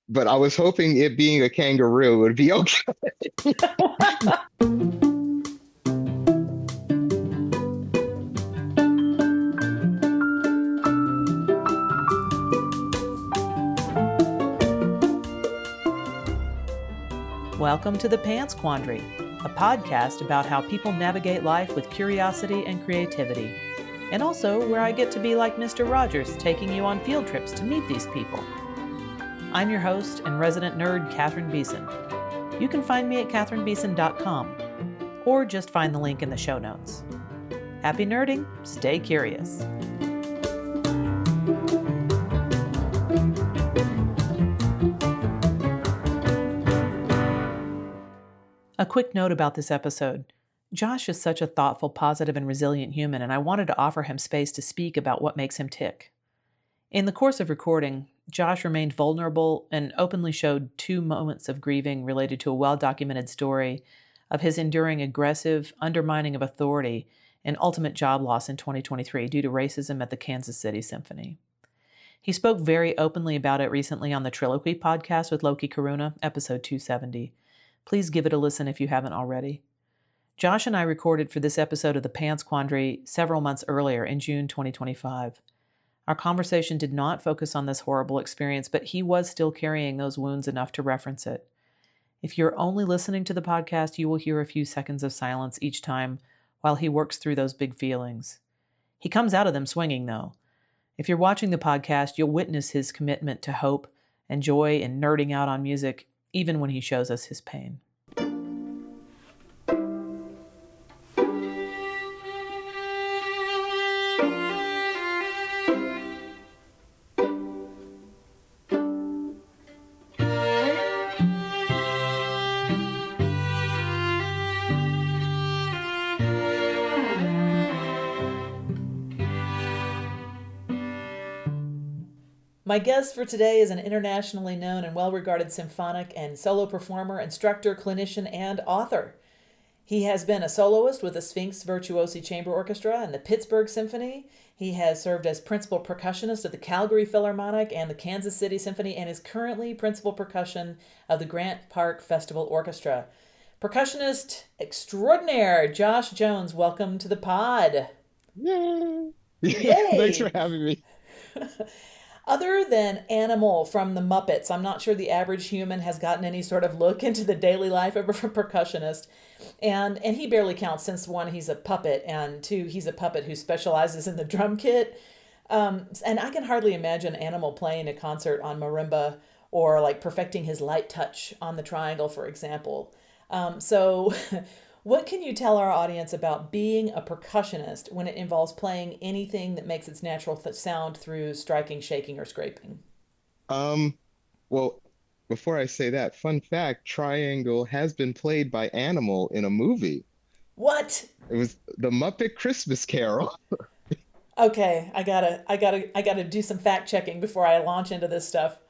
but I was hoping it being a kangaroo would be okay. Welcome to the Pants Quandary, a podcast about how people navigate life with curiosity and creativity, and also where I get to be like Mr. Rogers, taking you on field trips to meet these people. I'm your host and resident nerd, Catherine Beeson. You can find me at catherinebeeson.com, or just find the link in the show notes. Happy nerding, stay curious. A quick note about this episode. Josh is such a thoughtful, positive, and resilient human, and I wanted to offer him space to speak about what makes him tick. In the course of recording, Josh remained vulnerable and openly showed 2 moments of grieving related to a well-documented story of his enduring aggressive undermining of authority and ultimate job loss in 2023 due to racism at the Kansas City Symphony. He spoke very openly about it recently on the Triloquy podcast with Loki Karuna, episode 270. Please give it a listen if you haven't already. Josh and I recorded for this episode of the Pants Quandary several months earlier in June 2025. Our conversation did not focus on this horrible experience, but he was still carrying those wounds enough to reference it. If you're only listening to the podcast, you will hear a few seconds of silence each time while he works through those big feelings. He comes out of them swinging, though. If you're watching the podcast, you'll witness his commitment to hope and joy and nerding out on music, even when he shows us his pain. My guest for today is an internationally known and well-regarded symphonic and solo performer, instructor, clinician, and author. He has been a soloist with the Sphinx Virtuosi Chamber Orchestra and the Pittsburgh Symphony. He has served as principal percussionist of the Calgary Philharmonic and the Kansas City Symphony, and is currently principal percussion of the Grant Park Festival Orchestra. Percussionist extraordinaire Josh Jones, welcome to the pod. Yay! Thanks for Yay! having me. Other than Animal from the Muppets, I'm not sure the average human has gotten any sort of look into the daily life of a percussionist. And he barely counts, since 1, he's a puppet, and 2, he's a puppet who specializes in the drum kit. And I can hardly imagine Animal playing a concert on marimba, or like perfecting his light touch on the triangle, for example. So what can you tell our audience about being a percussionist when it involves playing anything that makes its natural sound through striking, shaking, or scraping? Um, well, before I say that, fun fact, Triangle has been played by Animal in a movie. What? It was The Muppet Christmas Carol. Okay, I gotta do some fact checking before I launch into this stuff.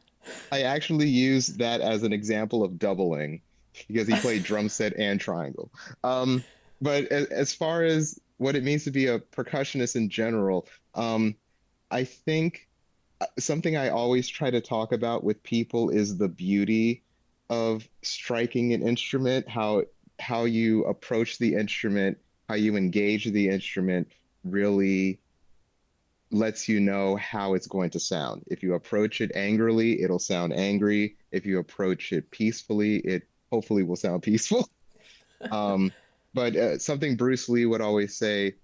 I actually used that as an example of doubling because he played drum set and triangle. Um, but as far as what it means to be a percussionist in general, I think something I always try to talk about with people is the beauty of striking an instrument, how you approach the instrument, how you engage the instrument really lets you know how it's going to sound. If you approach it angrily, it'll sound angry. If you approach it peacefully, it hopefully will sound peaceful. Um, but something Bruce Lee would always say,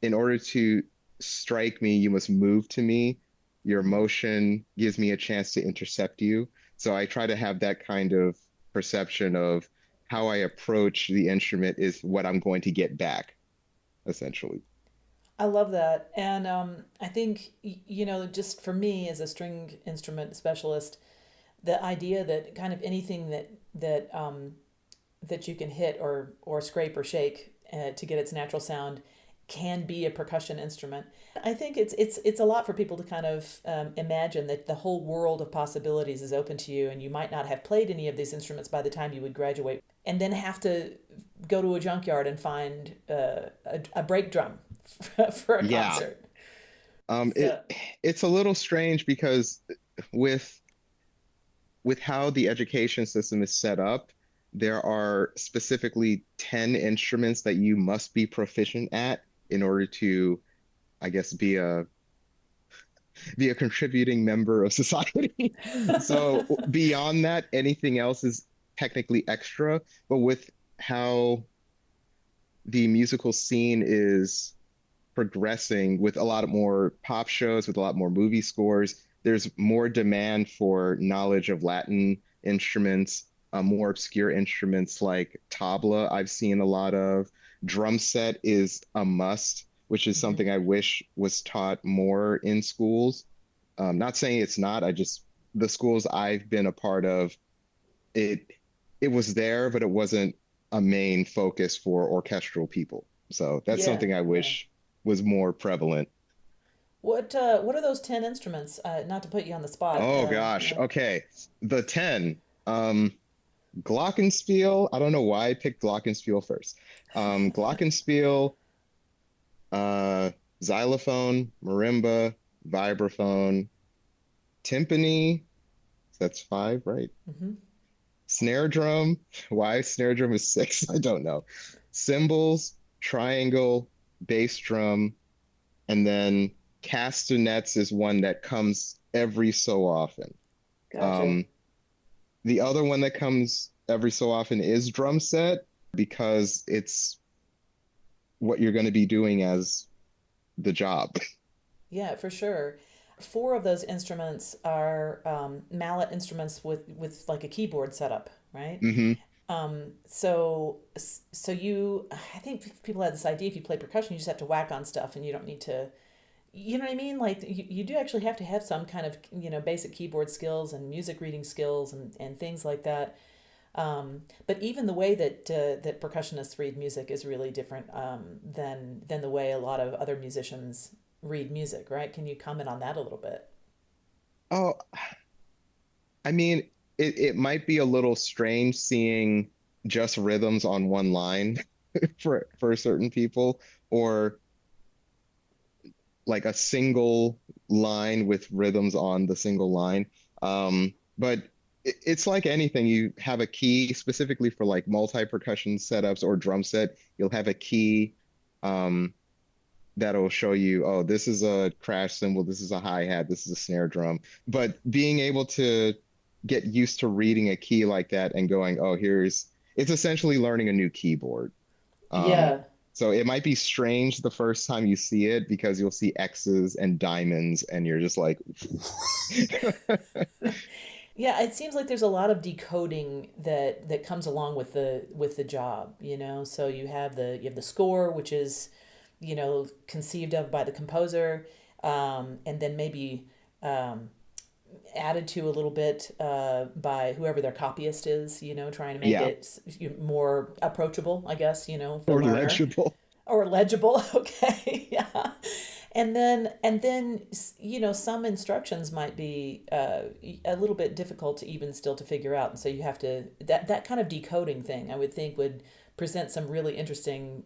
in order to strike me, you must move to me. Your motion gives me a chance to intercept you. So I try to have that kind of perception of how I approach the instrument is what I'm going to get back, essentially. I love that. And I think, just for me as a string instrument specialist, the idea that kind of anything that you can hit or scrape or shake to get its natural sound can be a percussion instrument. I think it's a lot for people to kind of imagine that the whole world of possibilities is open to you, and you might not have played any of these instruments by the time you would graduate, and then have to go to a junkyard and find a brake drum for a Yeah. concert. Um, So, it it's a little strange because with with how the education system is set up, there are specifically 10 instruments that you must be proficient at in order to, I guess, be a contributing member of society. So beyond that, anything else is technically extra. But with how the musical scene is progressing with a lot more pop shows, with a lot more movie scores, there's more demand for knowledge of Latin instruments, more obscure instruments like tabla, I've seen a lot of. Drum set is a must, which is Mhm. something I wish was taught more in schools. Not saying it's not, I just, the schools I've been a part of, it it was there, but it wasn't a main focus for orchestral people. So that's Yeah, something I yeah. wish was more prevalent. What are those 10 instruments? Not to put you on the spot. Oh gosh. Okay. The 10. Glockenspiel. I don't know why I picked Glockenspiel first. Glockenspiel, uh, xylophone, marimba, vibraphone, timpani. That's five, right? Hmm. Snare drum. Why snare drum is six? I don't know. Cymbals, triangle, bass drum, and then castanets is one that comes every so often. Gotcha. Um, the other one that comes every so often is drum set because it's what you're going to be doing as the job. Yeah, for sure. Four of those instruments are mallet instruments with like a keyboard setup, right? Hmm. So you, I think people have this idea if you play percussion, you just have to whack on stuff and you don't need to, you know what I mean? Like you do actually have to have some kind of, basic keyboard skills and music reading skills and things like that. But even the way that percussionists read music is really different than the way a lot of other musicians read music, right? Can you comment on that a little bit? Oh, I mean, it might be a little strange seeing just rhythms on one line for certain people, or like a single line with rhythms on the single line. But it's like anything. You have a key specifically for like multi-percussion setups or drum set. You'll have a key um, that'll show you, oh, this is a crash cymbal, this is a hi-hat, this is a snare drum. But being able to get used to reading a key like that and going, oh, it's essentially learning a new keyboard. Um, Yeah. so it might be strange the first time you see it because you'll see X's and diamonds and you're just like, Yeah, it seems like there's a lot of decoding that comes along with the job, you know. So you have the score, which is, conceived of by the composer, and then maybe um, added to a little bit by whoever their copyist is, trying to make yeah, it more approachable, I guess, for the or learner legible. or legible. Okay, yeah. And then some instructions might be a little bit difficult to even still to figure out, and so you have to that kind of decoding thing I would think would present some really interesting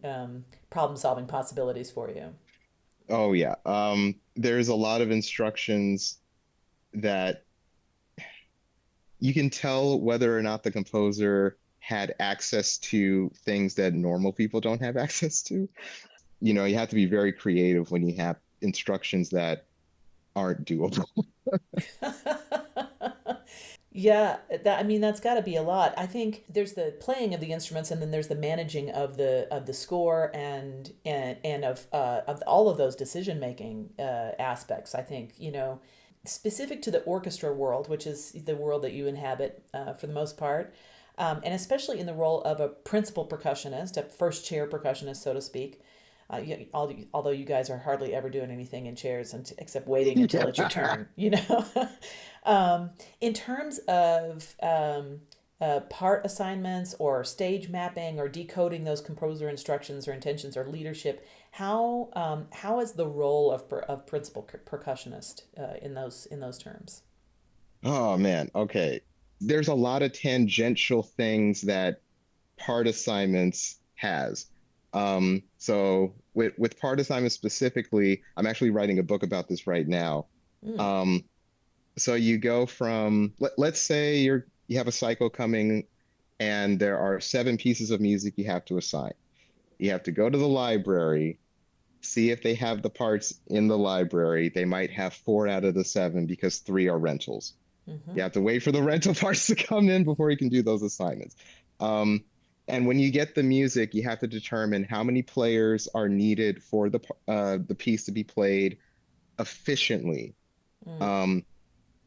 problem solving possibilities for you. Oh yeah. There's a lot of instructions that you can tell whether or not the composer had access to things that normal people don't have access to. You have to be very creative when you have instructions that aren't doable. Yeah, that I mean that's got to be a lot. I think there's the playing of the instruments, and then there's the managing of the score and of all of those decision making aspects. I think specific to the orchestra world, which is the world that you inhabit for the most part, and especially in the role of a principal percussionist, a first chair percussionist, so to speak. Although you guys are hardly ever doing anything in chairs except waiting until it's your Yeah. turn, in terms of part assignments or stage mapping or decoding those composer instructions or intentions or leadership, how is the role of principal percussionist in those terms? Oh man. Okay. There's a lot of tangential things that part assignments has. So with part assignments specifically, I'm actually writing a book about this right now. Mm. Um, So you go from let's say you have a cycle coming and there are 7 pieces of music you have to assign. You have to go to the library, see if they have the parts in the library. They might have 4 out of the 7 because 3 are rentals. Mm-hmm. You have to wait for the rental parts to come in before you can do those assignments. Um, and when you get the music, you have to determine how many players are needed for the piece to be played efficiently. Mm. Um,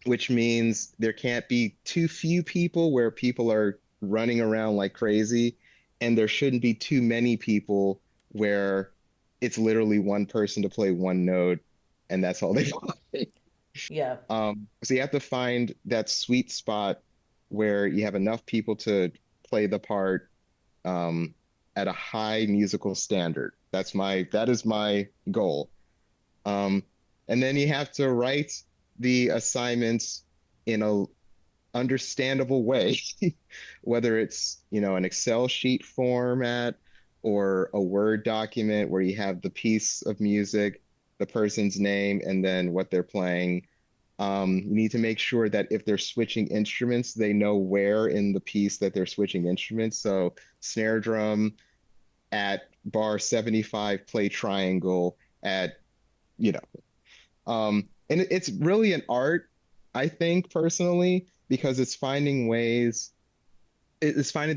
which means there can't be too few people where people are running around like crazy, and there shouldn't be too many people where it's literally one person to play one note, and that's all they play. Yeah. So you have to find that sweet spot where you have enough people to play the part um, at a high musical standard. That is my goal. Um, and then you have to write the assignments in a understandable way, whether it's, an Excel sheet format or a Word document where you have the piece of music, the person's name, and then what they're playing. You need to make sure that if they're switching instruments, they know where in the piece that they're switching instruments. So snare drum at bar 75, play triangle at, you know, and it's really an art, I think, personally, because it's finding the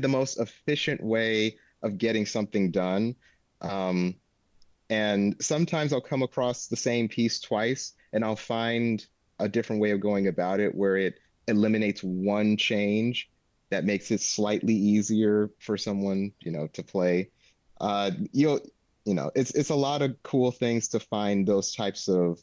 most efficient way of getting something done. Um, and sometimes I'll come across the same piece twice and I'll find a different way of going about it where it eliminates one change that makes it slightly easier for someone, to play. Uh, you'll, it's a lot of cool things to find those types of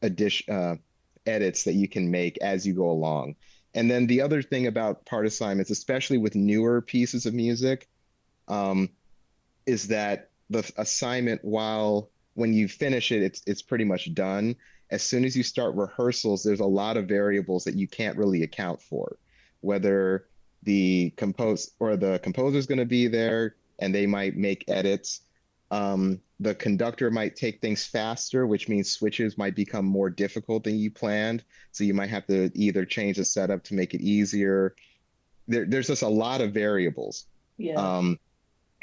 addition edits that you can make as you go along. And then the other thing about part assignments, especially with newer pieces of music, um, is that the assignment, while when you finish it, it's pretty much done. As soon as you start rehearsals, there's a lot of variables that you can't really account for, whether the composer is going to be there and they might make edits. The conductor might take things faster, which means switches might become more difficult than you planned. So you might have to either change the setup to make it easier. There's just a lot of variables. Yeah. Um,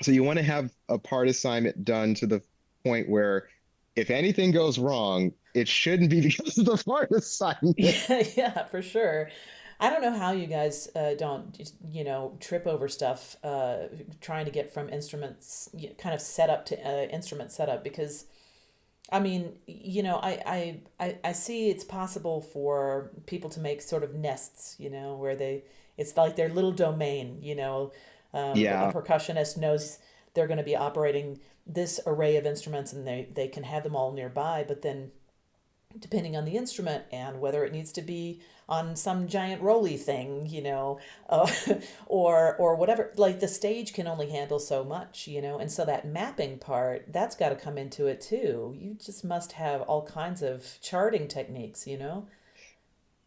so you want to have a part assignment done to the point where if anything goes wrong, it shouldn't be because of the part assignment. Yeah, yeah, for sure. I don't know how you guys don't just, trip over stuff trying to get from instruments kind of setup to instrument setup because I mean, I see it's possible for people to make sort of nests, where it's like their little domain, a Yeah. percussionist knows they're going to be operating this array of instruments and they can have them all nearby, but then depending on the instrument and whether it needs to be on some giant rolly thing, uh, or whatever. Like the stage can only handle so much, and so that mapping part that's got to come into it too. You just must have all kinds of charting techniques.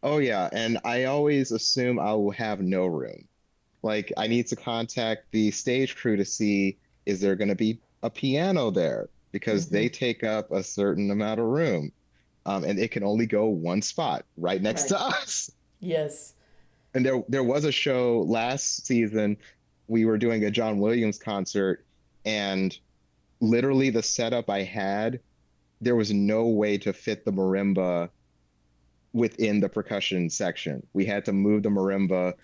Oh, yeah. And I always assume I will have no room. Like I need to contact the stage crew to see is there going to be a piano there because Mm-hmm. they take up a certain amount of room. And it can only go one spot right next Right. to us. Yes. And there was a show last season. We were doing a John Williams concert, and literally the setup I had, there was no way to fit the marimba within the percussion section. We had to move the marimba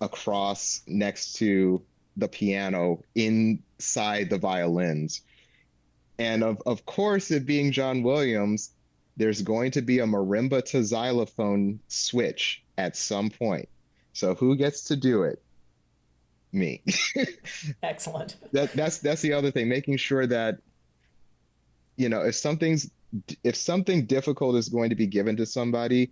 across next to the piano inside the violins. And of course, it being John Williams, there's going to be a marimba to xylophone switch at some point. So who gets to do it? Me. Excellent. That's the other thing, making sure that, if something difficult is going to be given to somebody,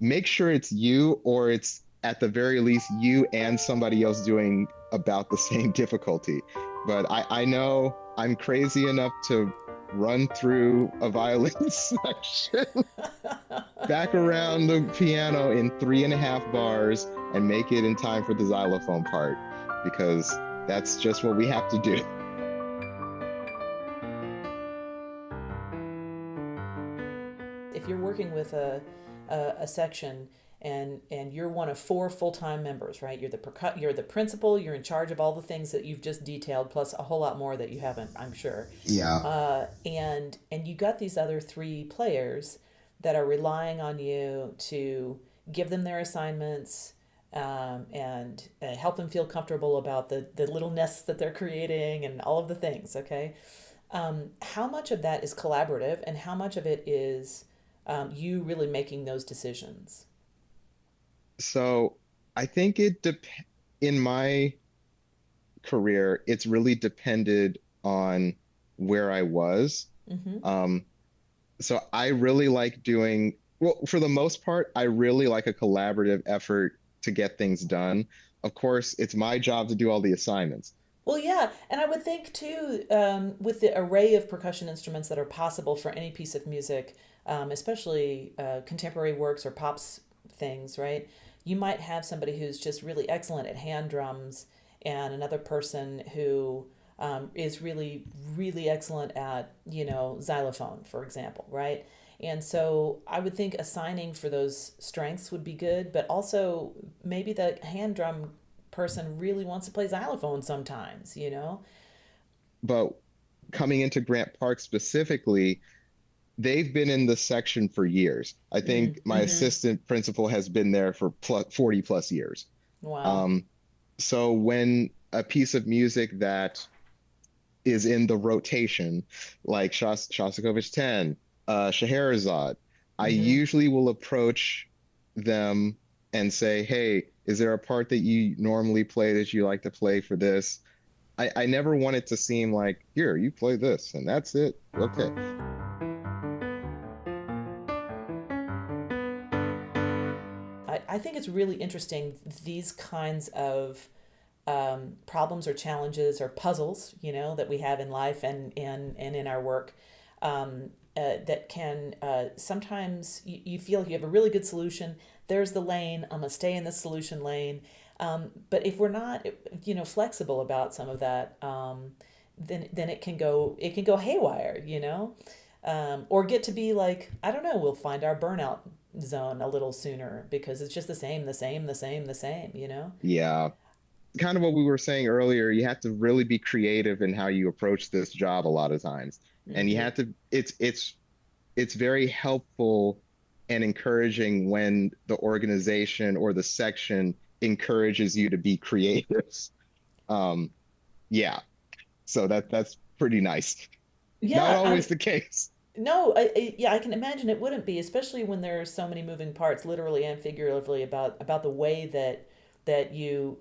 make sure it's you or it's at the very least you and somebody else doing about the same difficulty. But I know I'm crazy enough to run through a violin section back around the piano in 3.5 bars and make it in time for the xylophone part because that's just what we have to do. If you're working with a section, and you're one of four full-time members, right? You're the principal. You're in charge of all the things that you've just detailed, plus a whole lot more that you haven't, I'm sure. Yeah. And you got these other three players that are relying on you to give them their assignments, and help them feel comfortable about the little nests that they're creating and all of the things. Okay, how much of that is collaborative, and how much of it is you really making those decisions? So I think in my career, it's really depended on where I was. Mm-hmm. Um, so I really like doing, well, for the most part, I really like a collaborative effort to get things done. Of course, it's my job to do all the assignments. Well, yeah, and I would think too, with the array of percussion instruments that are possible for any piece of music, especially contemporary works or pops things, right? You might have somebody who's just really excellent at hand drums, and another person who is really, really excellent at, xylophone, for example, right? And so I would think assigning for those strengths would be good, but also maybe the hand drum person really wants to play xylophone sometimes. But coming into Grant Park specifically, they've been in the section for years. I think my Mm-hmm. assistant principal has been there for 40 plus years. Wow. Um, so when a piece of music that is in the rotation, like Shostakovich 10, Scheherazade, I Mm-hmm. usually will approach them and say, hey, is there a part that you normally play that you like to play for this? I never want it to seem like, here, you play this and that's it. Okay. I think it's really interesting, these kinds of problems or challenges or puzzles, that we have in life and in our work, that can sometimes you feel you have a really good solution. There's the lane. I'm gonna stay in the solution lane. But if we're not, flexible about some of that, then it can go haywire, or get to be like, I don't know. We'll find our burnout zone a little sooner because it's just the same, the same, the same, the same. Yeah. Kind of what we were saying earlier, you have to really be creative in how you approach this job a lot of times. And you Mm-hmm. have to, it's very helpful and encouraging when the organization or the section encourages you to be creative. Um, yeah. So that's pretty nice. Not Yeah, always the case. no, yeah, I can imagine it wouldn't be, especially when there are so many moving parts, literally and figuratively, about the way that you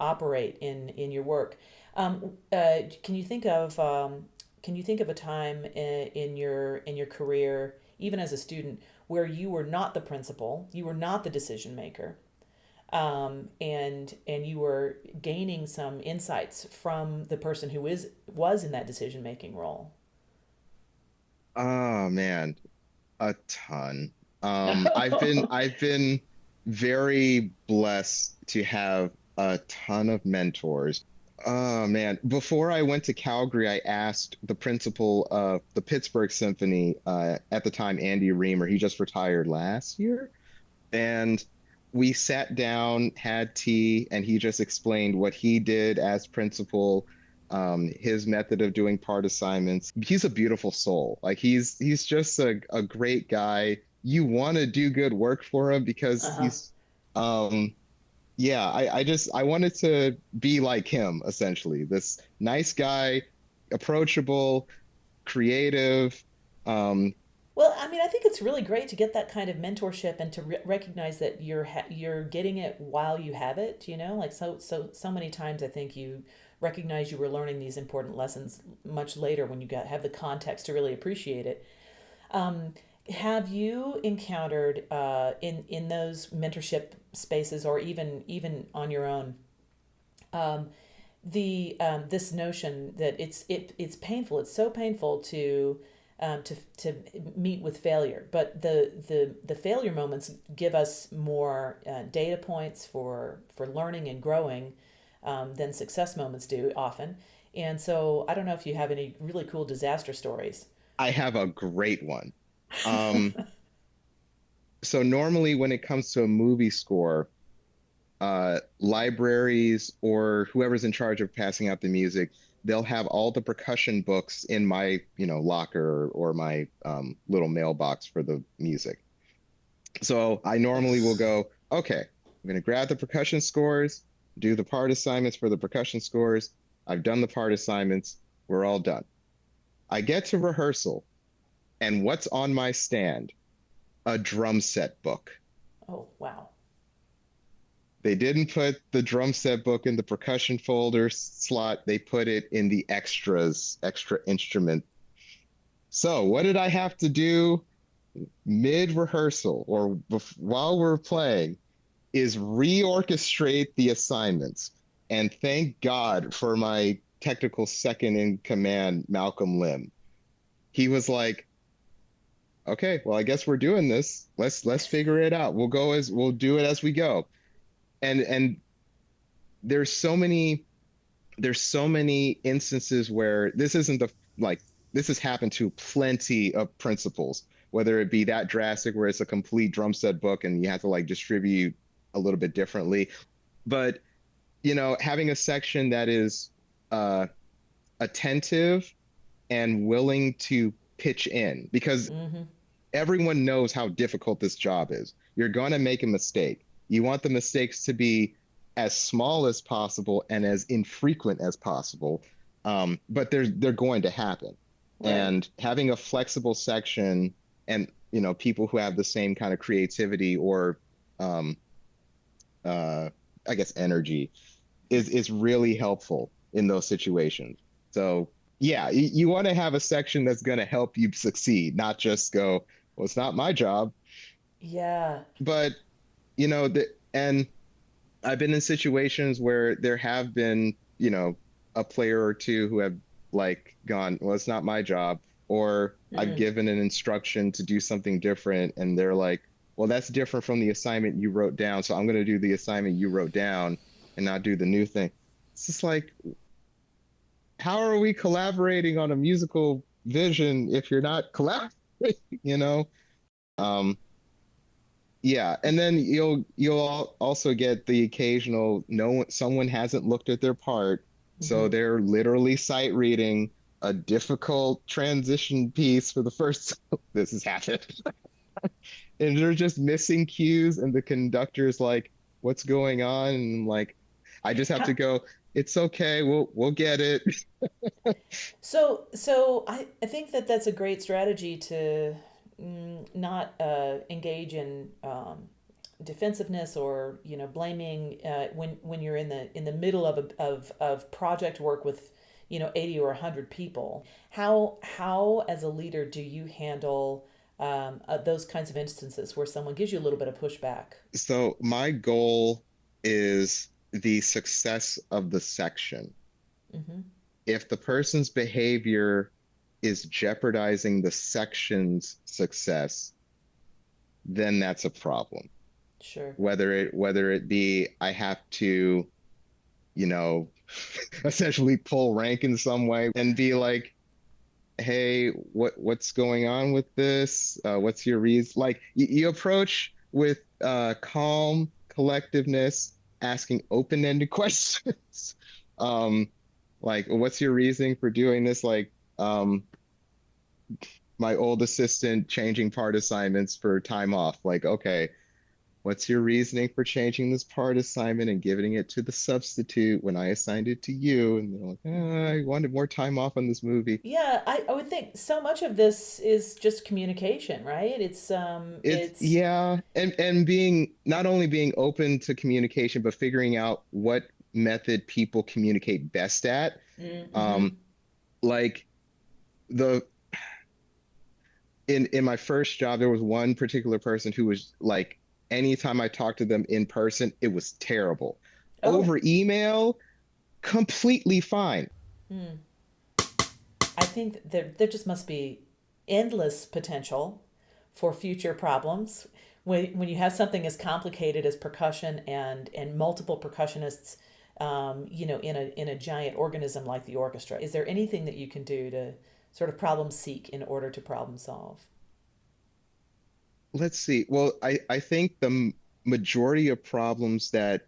operate in your work. Can you think of a time in your career, even as a student, where you were not the principal, you were not the decision maker, and you were gaining some insights from the person who was in that decision making role? Oh man, a ton. I've been very blessed to have a ton of mentors. Oh man, before I went to Calgary, I asked the principal of the Pittsburgh Symphony, at the time, Andy Reamer. He just retired last year, and we sat down, had tea, and he just explained what he did as principal, his method of doing part assignments. He's a beautiful soul. Like he's just a great guy. You want to do good work for him because Uh-huh. he's um yeah, I wanted to be like him, essentially. This nice guy, approachable, creative. Um, Well, I mean, I think it's really great to get that kind of mentorship and to recognize that you're getting it while you have it. Like so many times I think you recognize you were learning these important lessons much later when you have the context to really appreciate it. Um, have you encountered in those mentorship spaces, or even on your own, um, the this notion that it's painful. It's so painful to meet with failure, but the failure moments give us more data points for learning and growing, than success moments do often. And so I don't know if you have any really cool disaster stories. I have a great one. Um, So normally when it comes to a movie score, libraries or whoever's in charge of passing out the music, they'll have all the percussion books in my, locker or my little mailbox for the music. So I normally will go, okay, I'm going to grab the percussion scores, do the part assignments for the percussion scores. I've done the part assignments. We're all done. I get to rehearsal, and what's on my stand? A drum set book. Oh, wow. They didn't put the drum set book in the percussion folder slot. They put it in the extras, extra instrument. So, what did I have to do mid rehearsal or while we're playing? Is reorchestrate the assignments. And thank God for my technical second in command, Malcolm Lim. He was like, okay, well, I guess we're doing this. Let's figure it out. We'll do it as we go. And there's so many instances where this isn't the like this has happened to plenty of principals, whether it be that drastic where it's a complete drum set book and you have to like distribute a little bit differently. But having a section that is uh, attentive and willing to pitch in, because Mm-hmm. everyone knows how difficult this job is. You're going to make a mistake. You want the mistakes to be as small as possible and as infrequent as possible, but they're going to happen. Right. And having a flexible section and people who have the same kind of creativity or um, I guess energy is really helpful in those situations. So yeah, you want to have a section that's going to help you succeed, not just go, well, it's not my job. Yeah. But and I've been in situations where there have been, a player or two who have like gone, well, it's not my job, or I've Mm. given an instruction to do something different, and they're like, well, that's different from the assignment you wrote down, so I'm going to do the assignment you wrote down and not do the new thing. It's just like, how are we collaborating on a musical vision if you're not collaborating, you know? Um, yeah, and then you'll also get the occasional no one someone hasn't looked at their part, Mm-hmm. so they're literally sight reading a difficult transition piece for the first this has happened. And they're just missing cues and the conductor's like, what's going on? And I'm like, I just have to go, it's okay, we'll get it. So I think that that's a great strategy to not engage in defensiveness or blaming when you're in the middle of project work with 80 or 100 people. How as a leader do you handle those kinds of instances where someone gives you a little bit of pushback? So my goal is the success of the section. Mm-hmm. If the person's behavior is jeopardizing the section's success, then that's a problem. Sure. Whether it be I have to, you know, essentially pull rank in some way and be like, hey, what's going on with this? What's your reason? Like you approach with calm collectiveness, asking open-ended questions. um, like, what's your reasoning for doing this? Like, my old assistant changing part assignments for time off. Like, okay, what's your reasoning for changing this part assignment and giving it to the substitute when I assigned it to you? And they're like, Mm-hmm. I wanted more time off on this movie. Yeah, I would think so much of this is just communication, right? It's It's yeah, and being not only being open to communication, but figuring out what method people communicate best at. mm-hmm. Um, like the in my first job, there was one particular person who was like, anytime I talked to them in person, it was terrible. Oh, Over email, completely fine. hmm. I think that there just must be endless potential for future problems when you have something as complicated as percussion and multiple percussionists, in a giant organism like the orchestra. Is there anything that you can do to sort of problem seek in order to problem solve? let's see. Well, I think the majority of problems that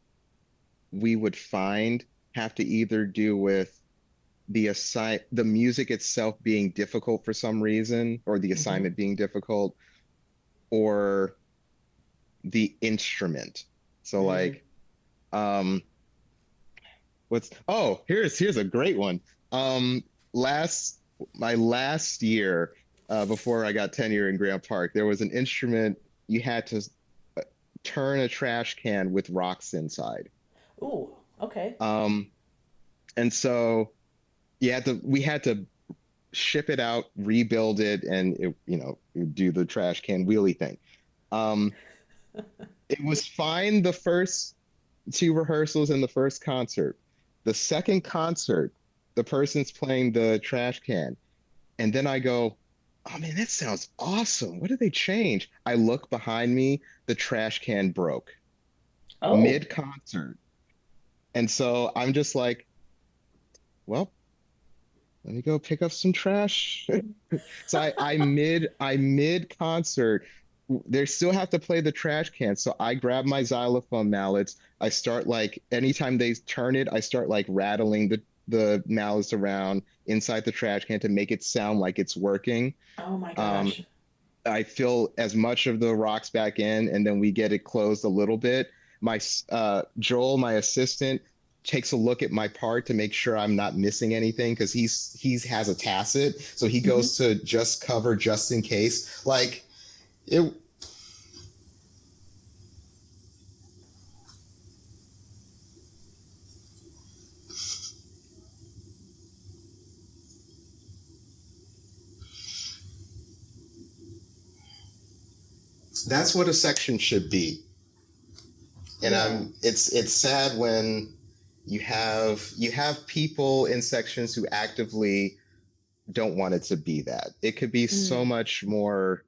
we would find have to either do with the music itself being difficult for some reason, or the Mm-hmm. assignment being difficult, or the instrument. So Mm. like, um, here's a great one. Um, last my last year, before I got tenure in Grant Park, there was an instrument you had to uh, turn a trash can with rocks inside. Ooh, okay. Um, and so we had to ship it out, rebuild it, and do the trash can wheelie thing. Um, it was fine the first two rehearsals and the first concert. The second concert, the person's playing the trash can, and then I go, "Oh man, that sounds awesome. What did they change?" I look behind me, the trash can broke Oh, mid-concert. And so I'm just like, well, let me go pick up some trash. So I mid concert, they still have to play the trash can. So I grab my xylophone mallets. I start like anytime they turn it, I start like rattling the mallets around inside the trash can to make it sound like it's working. oh my Um, gosh. I fill as much of the rocks back in, and then we get it closed a little bit. My Joel, my assistant, takes a look at my part to make sure I'm not missing anything because he's has a tacit, so he Mm-hmm. goes to just cover just in case. Like it, that's what a section should be. And Yeah. it's sad when you have people in sections who actively don't want it to be that. It could be so Mm. much more.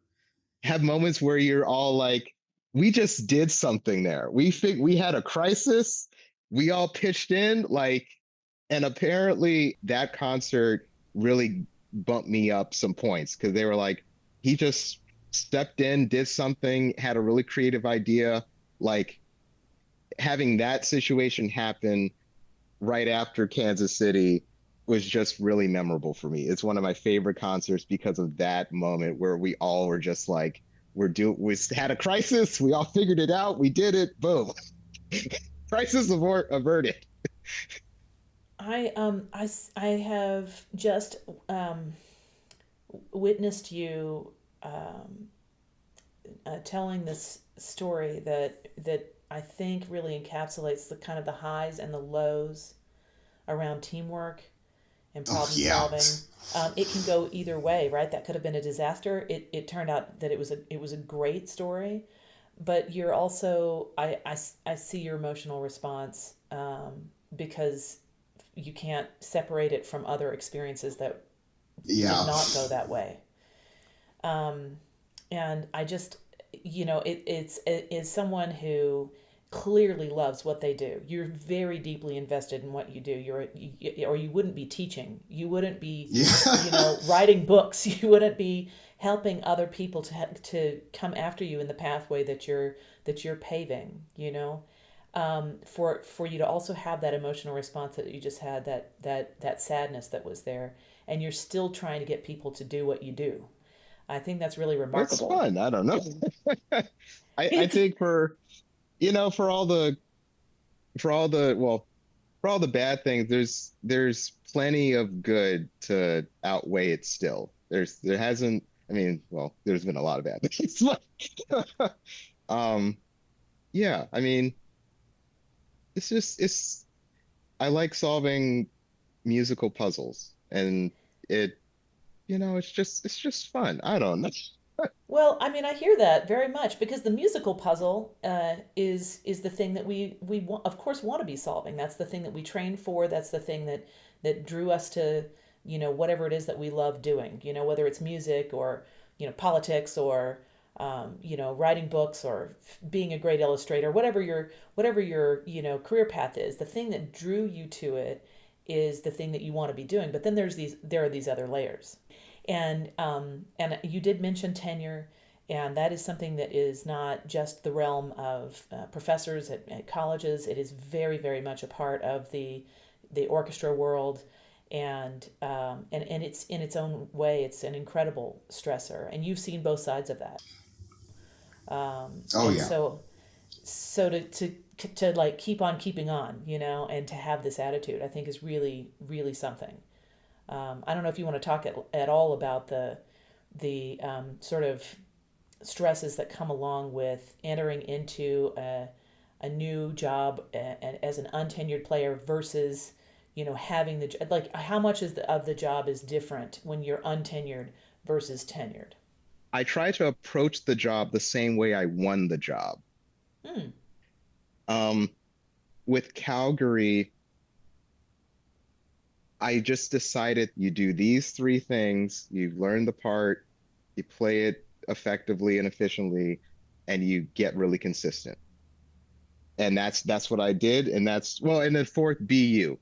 Have moments where you're all like, we just did something there. We had a crisis. We all pitched in, like, and apparently that concert really bumped me up some points because they were like, he just stepped in, did something, had a really creative idea. Like having that situation happen right after Kansas City was just really memorable for me. It's one of my favorite concerts because of that moment where we all were just like, we had a crisis, we all figured it out, we did it, boom, crisis averted. I have just um, witnessed you um, telling this story that I think really encapsulates the kind of the highs and the lows around teamwork and Oh problem yeah, solving. It can go either way, right? That could have been a disaster. It turned out that it was a great story, but you're also I see your emotional response because you can't separate it from other experiences that did yeah. not go that way. Um, and I just, it is someone who clearly loves what they do. You're very deeply invested in what you do. Or you wouldn't be teaching. You wouldn't be, Yeah. writing books. You wouldn't be helping other people to come after you in the pathway that you're paving. For you to also have that emotional response that you just had, that sadness that was there, and you're still trying to get people to do what you do. I think that's really It's remarkable. fun. I don't know. I It's think for all the bad things, there's plenty of good to outweigh it still. There hasn't, I mean, well, there's been a lot of bad things. But, um, yeah, I mean, it's I like solving musical puzzles, and it it's just fun. I don't know. Well, I mean, I hear that very much because the musical puzzle is the thing that of course want to be solving. That's the thing that we train for. That's the thing that drew us to whatever it is that we love doing. Whether it's music or politics or writing books or being a great illustrator, whatever your career path is. The thing that drew you to it is the thing that you want to be doing. But then there are these other layers. And you did mention tenure, And that is something that is not just the realm of professors at colleges. It is very, very much a part of the orchestra world, and it's in its own way, it's an incredible stressor. And you've seen both sides of that. Oh And yeah. so to like keep on keeping on, and to have this attitude, I think is really, really something. I don't know if you want to talk at all about the sort of stresses that come along with entering into a new job as an untenured player versus having like how much of the job is different when you're untenured versus tenured. I try to approach the job the same way I won the job. Hmm. Um, with Calgary, I just decided you do these three things, you learn the part, you play it effectively and efficiently, and you get really consistent. And that's what I did. And that's well, and then fourth, BU.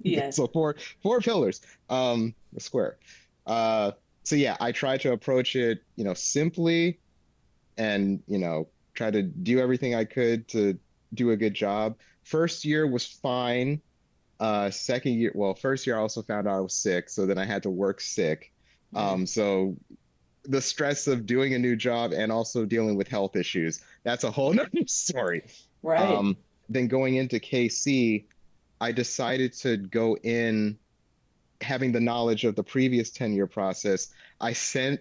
Yeah. So four pillars, the square. Uh, so yeah, I try to approach it, simply and, try to do everything I could to do a good job. First year was fine. Second year, well, first year I also found out I was sick, so then I had to work sick. Mm. So the stress of doing a new job and also dealing with health issues, that's a whole nother story. Right. Um, then going into KC, I decided to go in having the knowledge of the previous tenure process. I sent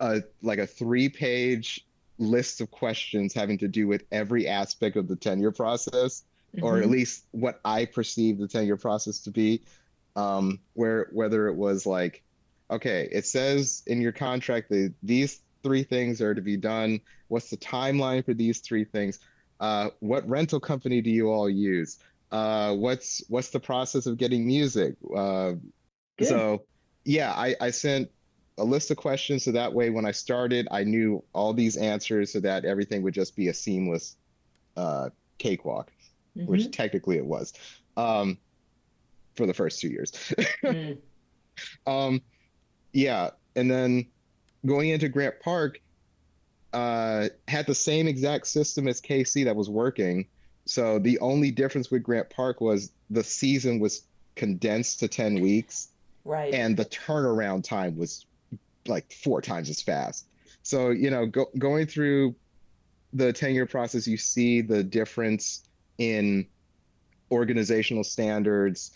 a 3-page list of questions having to do with every aspect of the tenure process, or at Mm-hmm. least what I perceive the tenure process to be. Where whether it was like, okay, it says in your contract that these three things are to be done. What's the timeline for these three things? What rental company do you all use? What's the process of getting music? Good. So yeah, I sent a list of questions so that way when I started, I knew all these answers so that everything would just be a seamless uh, cakewalk, which Mm-hmm. technically it was um, for the first 2 years. Mm. um, yeah, and then going into Grant Park, had the same exact system as KC that was working. So the only difference with Grant Park was the season was condensed to 10 weeks Right. and the turnaround time was like 4 times as fast. So, going through the tenure process, you see the difference in organizational standards,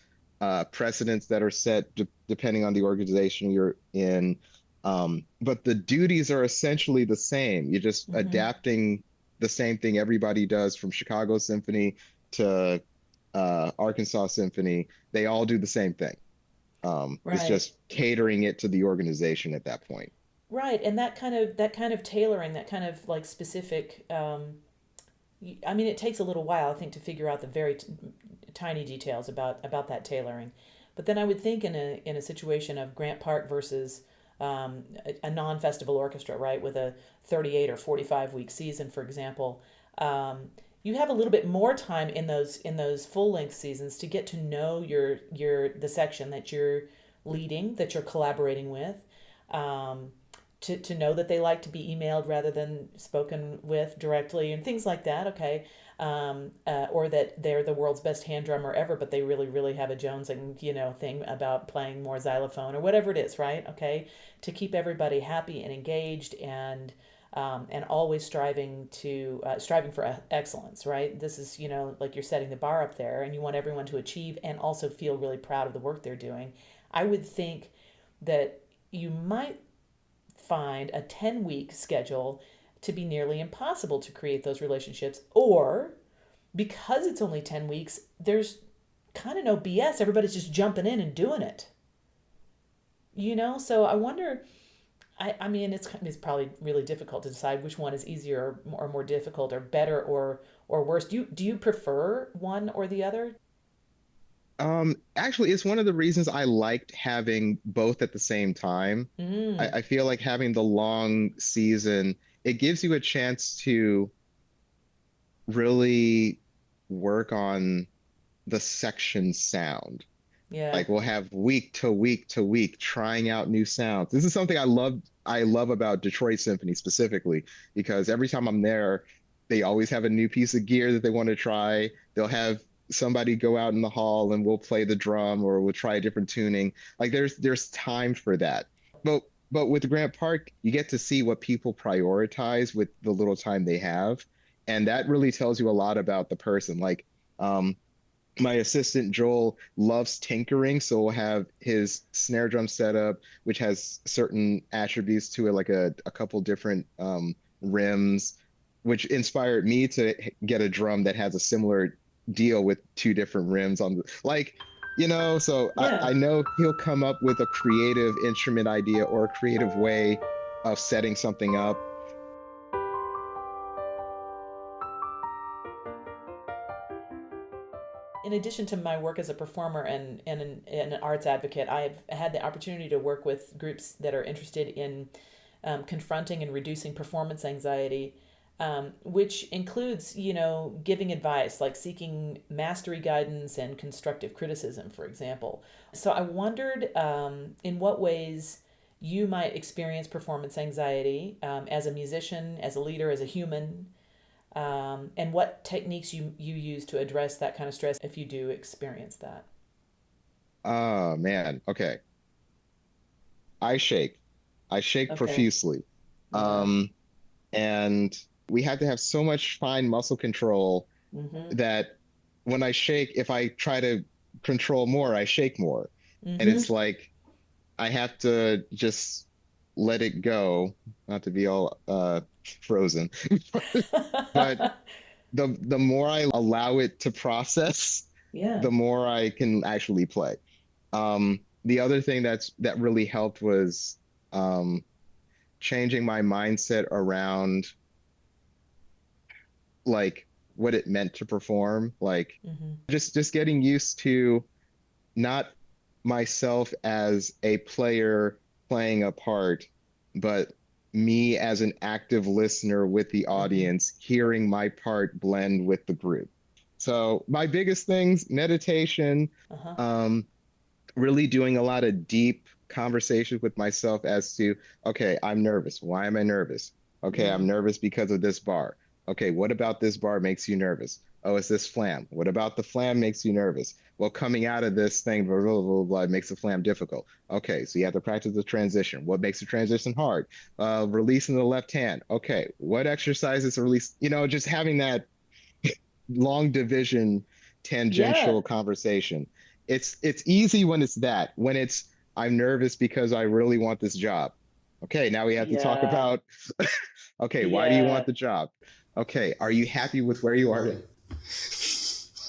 precedents that are set depending on the organization you're in. But the duties are essentially the same. You're just Mm-hmm. adapting the same thing everybody does from Chicago Symphony to Arkansas Symphony. They all do the same thing. It's Right. just catering it to the organization at that point. Right. And that kind of tailoring, that kind of like specific. I mean, it takes a little while, I think, to figure out the very tiny details about that tailoring. But then I would think in a situation of Grant Park versus a non-festival orchestra, right, with a 38 or 45 week season, for example, you have a little bit more time in those full length seasons to get to know the section that you're leading, that you're collaborating with. Um, to know that they like to be emailed rather than spoken with directly and things like that, okay? Or that they're the world's best hand drummer ever, but they really, really have a Jonesing, thing about playing more xylophone or whatever it is, right? Okay, to keep everybody happy and engaged and always striving for excellence, right? This is like you're setting the bar up there, and you want everyone to achieve and also feel really proud of the work they're doing. I would think that you might find a 10-week schedule to be nearly impossible to create those relationships. Or because it's only 10 weeks, there's kind of no BS. Everybody's just jumping in and doing it. So I wonder. I mean, it's probably really difficult to decide which one is easier or more difficult or better or worse. Do you prefer one or the other? Actually, it's one of the reasons I liked having both at the same time. Mm, I feel like having the long season, it gives you a chance to really work on the section sound. yeah. Like we'll have week to week to week trying out new sounds. This is something I loved. I love about Detroit Symphony specifically, because every time I'm there, they always have a new piece of gear that they want to try. They'll have somebody go out in the hall and we'll play the drum or we'll try a different tuning. Like there's time for that. But with Grant Park, you get to see what people prioritize with the little time they have. And that really tells you a lot about the person. Like um my assistant Joel loves tinkering, so we'll have his snare drum setup, which has certain attributes to it, like a couple different rims, which inspired me to get a drum that has a similar deal with two different rims on the like, so I Yeah. know he'll come up with a creative instrument idea or a creative way of setting something up. In addition to my work as a performer and an arts advocate, I've had the opportunity to work with groups that are interested in confronting and reducing performance anxiety, which includes, giving advice, like seeking mastery guidance and constructive criticism, for example. So I wondered in what ways you might experience performance anxiety as a musician, as a leader, as a human, and what techniques you use to address that kind of stress if you do experience that. Oh man. Okay. I shake. I shake Okay. profusely. Yeah. Um, and we have to have so much fine muscle control Mm-hmm. that when I shake, if I try to control more, I shake more. And Mm-hmm. it's like I have to just let it go, not to be all frozen. But the more I allow it to process, Yeah. the more I can actually play. The other thing that really helped was um, changing my mindset around like what it meant to perform, like Mm-hmm. just getting used to not myself as a player playing a part, but me as an active listener with the Mm-hmm. audience, hearing my part blend with the group. So my biggest things, meditation, Uh-huh. um, really doing a lot of deep conversations with myself as to, okay, I'm nervous. Why am I nervous? Okay, I'm Mm. nervous because of this bar. Okay, what about this bar makes you nervous? Oh, it's this flam. What about the flam makes you nervous? Well, coming out of this thing, blah, blah, blah, blah, makes the flam difficult. Okay, so you have to practice the transition. What makes the transition hard? Releasing the left hand. Okay, what exercises release? Just having that long division Yeah. tangential conversation. It's easy when it's that. When it's I'm nervous because I really want this job. Okay, now we have to talk Yeah. about okay, why do you want Yeah. the job? Okay, are you happy with where you are?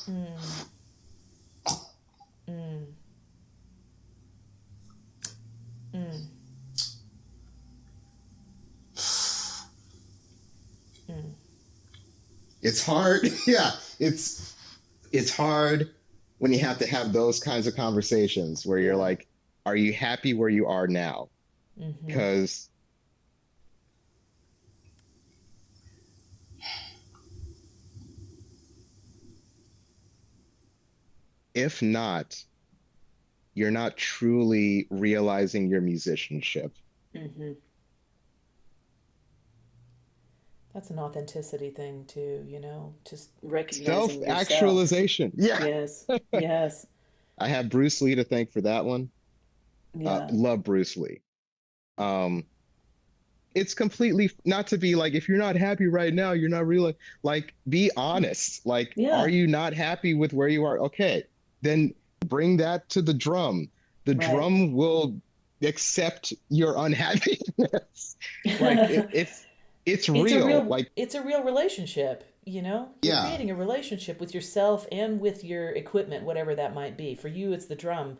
Mm. Mm. Mm. Mm. It's hard. Yeah, it's hard when you have to have those kinds of conversations where you're Yeah. like, are you happy where you are now? Mm-hmm. Because if not, you're not truly realizing your musicianship. Mm-hmm. That's an authenticity thing too, just recognizing yourself. Self-actualization. Yeah. Yes. Yes. I have Bruce Lee to thank for that one. Yeah. Love Bruce Lee. Um, it's completely not to be like, if you're not happy right now, you're not really like, be honest. Like, are Yeah. you not happy with where you are? Okay, then bring that to the drum. The Right. drum will accept your unhappiness. Like it's real. Like, it's a real relationship, you're yeah, creating a relationship with yourself and with your equipment, whatever that might be. For you it's the drum,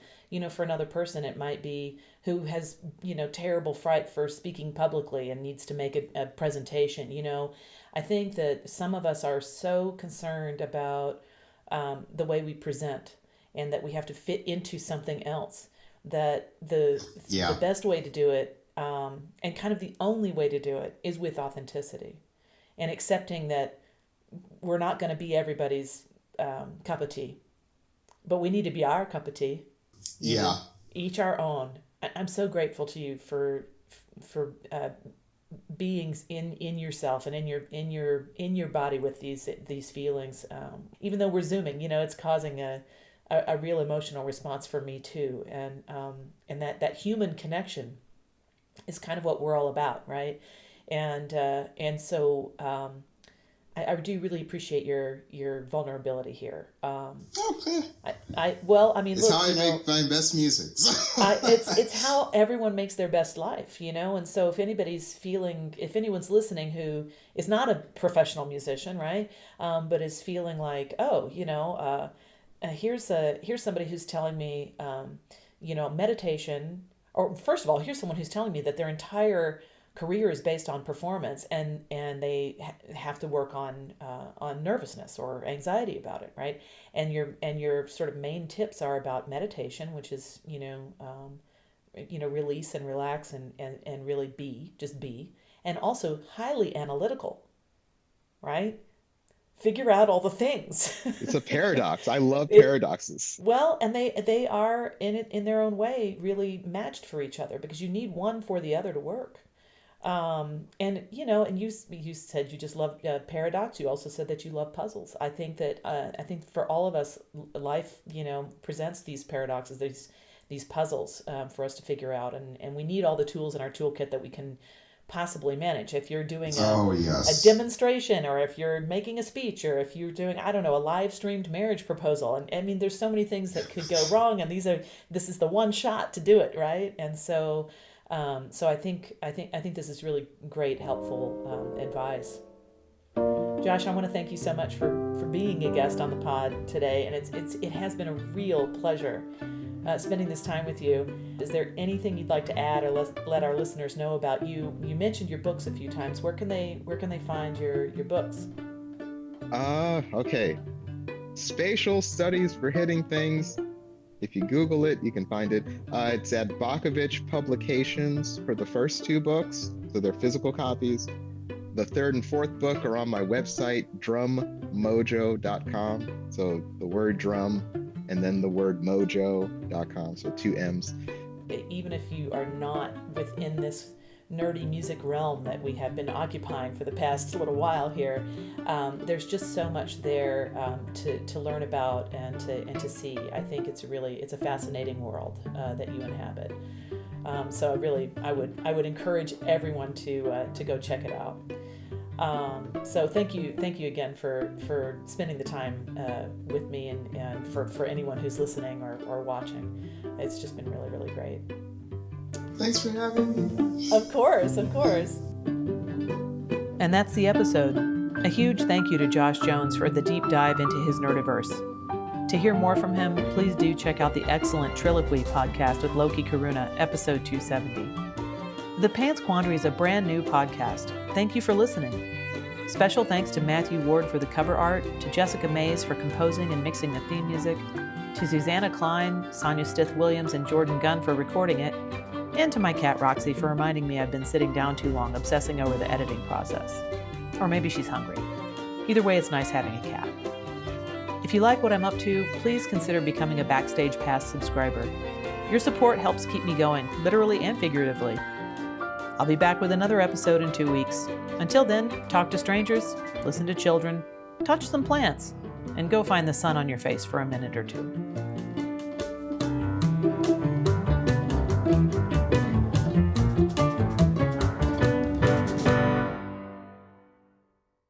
for another person it might be who has, terrible fright for speaking publicly and needs to make a presentation. I think that some of us are so concerned about the way we present and that we have to fit into something else, that the yeah, best way to do it, and kind of the only way to do it, is with authenticity and accepting that we're not going to be everybody's cup of tea, but we need to be our cup of tea. you know yeah. each our own. I'm so grateful to you for beings in yourself and in your body with these feelings. Even though we're zooming, it's causing a real emotional response for me too, and that human connection is kind of what we're all about, right? And so I do really appreciate your vulnerability here. Okay. I mean, It's look, how I make my best music. it's how everyone makes their best life, and so if anyone's listening who is not a professional musician, right, but is feeling like, oh, here's somebody who's telling me, meditation, or first of all, here's someone who's telling me that their entire career is based on performance, and they have to work on nervousness or anxiety about it, right? And your sort of main tips are about meditation, which is release and relax and really be, and also highly analytical, right? Figure out all the things. It's a paradox. I love paradoxes. Well, and they are in their own way really matched for each other, because you need one for the other to work. And you said you just love paradox. You also said that you love puzzles. I think for all of us, life presents these paradoxes, these puzzles for us to figure out, and we need all the tools in our toolkit that we can possibly manage. If you're doing a demonstration, or if you're making a speech, or if you're doing, I don't know, a live streamed marriage proposal, and I mean, there's so many things that could go wrong, and this is the one shot to do it, right? And so I think this is really great, helpful advice. Josh, I want to thank you so much for being a guest on the pod today, and it has been a real pleasure spending this time with you. Is there anything you'd like to add, or let our listeners know about you? You mentioned your books a few times. Where can they find your books? Okay. Spatial Studies for Hitting Things. If you Google it, you can find it. It's at Bakovich Publications for the first two books, so they're physical copies. The third and fourth book are on my website, drummojo.com. So the word drum and then the word mojo.com, so 2 M's. Even if you are not within this nerdy music realm that we have been occupying for the past little while here, there's just so much there to learn about and to see. I think it's a fascinating world that you inhabit. So I would encourage everyone to go check it out. So thank you again for spending the time with me, and for anyone who's listening or watching. It's just been really, really great. Thanks for having me. Of course. And that's the episode. A huge thank you to Josh Jones for the deep dive into his nerdiverse. To hear more from him, please do check out the excellent Triloquy podcast with Loki Karuna, episode 270. The Pants Quandary is a brand new podcast. Thank you for listening. Special thanks to Matthew Ward for the cover art, to Jessica Mays for composing and mixing the theme music, to Susanna Klein, Sonia Stith-Williams, and Jordan Gunn for recording it, and to my cat Roxy for reminding me I've been sitting down too long obsessing over the editing process. Or maybe she's hungry. Either way, it's nice having a cat. If you like what I'm up to, please consider becoming a Backstage Pass subscriber. Your support helps keep me going, literally and figuratively. I'll be back with another episode in 2 weeks. Until then, talk to strangers, listen to children, touch some plants, and go find the sun on your face for a minute or two.